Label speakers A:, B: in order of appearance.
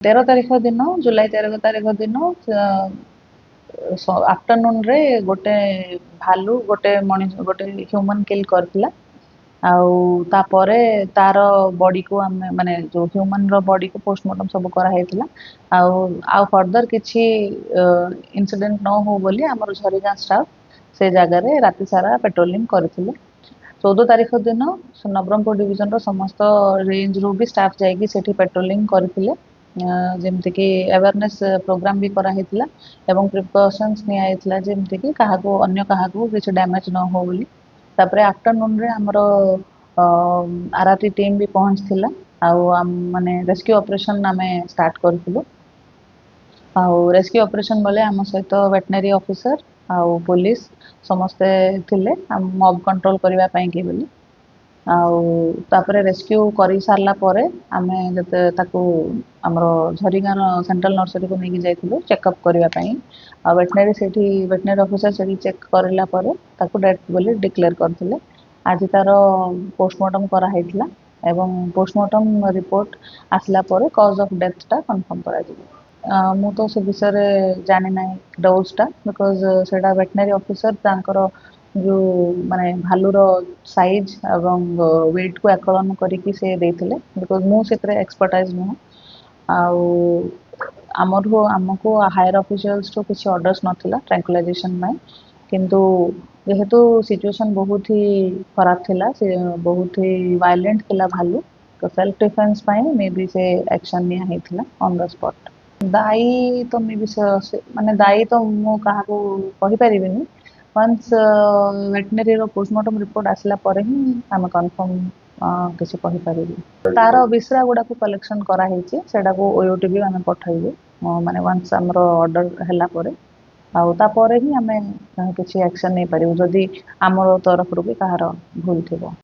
A: 13 ତାରିଖ ଦିନ ଜୁଲାଇ 13 ତାରିଖ ଦିନ ଆଫ୍ଟରନୁନ ରେ ଗୋଟେ ଭାଲୁ ଗୋଟେ ମଣିଷ ଗୋଟେ ହ୍ୟୁମାନ କିଲ୍ କରିଥିଲା। ଆଉ ତାପରେ ତାର ବଡିକୁ ଆମେ ମାନେ ଯୋଉ ହ୍ୟୁମାନ ର ବଡିକୁ ପୋଷ୍ଟମର୍ଟମ ସବୁ କରାହେଇଥିଲା। ଆଉ ଆଉ ଫର୍ଦର କିଛି ଇନସିଡେଣ୍ଟ ନ ହଉ ବୋଲି ଆମର ଝରିଗାଁ ଷ୍ଟାଫ ସେ ଜାଗାରେ ରାତି ସାରା ପେଟ୍ରୋଲିଂ କରିଥିଲେ। 14 ତାରିଖ ଦିନ ନବରଙ୍ଗପୁର ଡିଭିଜନର ସମସ୍ତ ରେଞ୍ଜରୁ ବି ଷ୍ଟାଫ ଯାଇକି ସେଠି ପେଟ୍ରୋଲିଂ କରିଥିଲେ। ଯେମିତିକି ଆୱାରନେସ୍ ପ୍ରୋଗ୍ରାମ ବି କରାହେଇଥିଲା ଏବଂ ପ୍ରିକସନ୍ସ ନିଆଯାଇଥିଲା ଯେମିତିକି କାହାକୁ ଅନ୍ୟ କାହାକୁ କିଛି ଡ୍ୟାମେଜ ନ ହଉ ବୋଲି। ତାପରେ ଆଫ୍ଟରନୁନରେ ଆମର ଆରଆରଟି ଟିମ୍ ବି ପହଞ୍ଚିଥିଲା। ଆଉ ମାନେ ରେସ୍କ୍ୟୁ ଅପରେସନ ଆମେ ଷ୍ଟାର୍ଟ କରିଥିଲୁ। ଆଉ ରେସ୍କ୍ୟୁ ଅପରେସନ ବେଳେ ଆମ ସହିତ ଭେଟେନାରୀ ଅଫିସର ଆଉ ପୋଲିସ ସମସ୍ତେ ଥିଲେ ମବ୍ କଣ୍ଟ୍ରୋଲ କରିବା ପାଇଁକି ବୋଲି। ଆଉ ତାପରେ ରେସ୍କ୍ୟୁ କରି ସାରିଲା ପରେ ଆମେ ଯେତେ ତାକୁ ଆମର ଝରିଗାଁର ସେଣ୍ଟ୍ରାଲ ନର୍ସରୀକୁ ନେଇକି ଯାଇଥିଲୁ ଚେକଅପ୍ କରିବା ପାଇଁ। ଆଉ ଭେଟେନାରୀ ଅଫିସର ସେଠି ଚେକ୍ କରିଲା ପରେ ତାକୁ ଡେଥ୍ ବୋଲି ଡିକ୍ଲେୟାର କରିଥିଲେ। ଆଜି ତାର ପୋଷ୍ଟମର୍ଟମ କରାହେଇଥିଲା ଏବଂ ପୋଷ୍ଟମର୍ଟମ ରିପୋର୍ଟ ଆସିଲା ପରେ କଜ୍ ଅଫ୍ ଡେଥ୍ଟା କନଫର୍ମ କରାଯିବ। ମୁଁ ତ ସେ ବିଷୟରେ ଜାଣି ନାହିଁ ଡୋଜ୍ଟା ବିକଜ ସେଇଟା ଭେଟେନାରୀ ଅଫିସର ତାଙ୍କର ଯୋଉ ମାନେ ଭାଲୁର ସାଇଜ ଏବଂ ୱେଟକୁ ଆକଳନ କରିକି ସେ ଦେଇଥିଲେ ବିକଜ ମୁଁ ସେଥିରେ ଏକ୍ସପର୍ଟାଇଜ ନୁହଁ। ଆଉ ଆମକୁ ହାୟର ଅଫିସିଆଲ୍ସଠୁ କିଛି ଅର୍ଡର୍ସ ନଥିଲା ଟ୍ରାଙ୍କୁଲାଇଜେସନ ପାଇଁ। କିନ୍ତୁ ଯେହେତୁ ସିଚୁଏସନ ବହୁତ ହି ଖରାପ ଥିଲା ସେ ବହୁତ ହି ଭାଇଲେଣ୍ଟ ଥିଲା ଭାଲୁ ତ ସେଲ୍ଫ ଡିଫେନ୍ସ ପାଇଁ ମେ ବି ସେ ଆକ୍ସନ ନିଆ ହେଇଥିଲା ଅନ୍ ଦ ସ୍ପଟ। ଦାୟୀ ତ ମେ ବି ମାନେ ଦାୟୀ ତ ମୁଁ କାହାକୁ କହିପାରିବିନି। ୱାନ୍ସ ଭେଟେନାରୀର ପୋଷ୍ଟମର୍ଟମ ରିପୋର୍ଟ ଆସିଲା ପରେ ହିଁ ଆମେ କନଫର୍ମ କିଛି କହିପାରିବୁ। ତାର ବିଶ୍ରା ଗୁଡାକୁ କଲେକ୍ସନ କରାହେଇଛି ସେଟାକୁ ଓୟୁଟିବି ଆମେ ପଠାଇବୁ ମାନେ ୱାନ୍ସ ଆମର ଅର୍ଡର ହେଲା ପରେ। ଆଉ ତାପରେ ହିଁ ଆମେ କିଛି ଆକ୍ସନ ନେଇପାରିବୁ ଯଦି ଆମର ତରଫରୁ ବି କାହାର ଭୁଲ ଥିବ।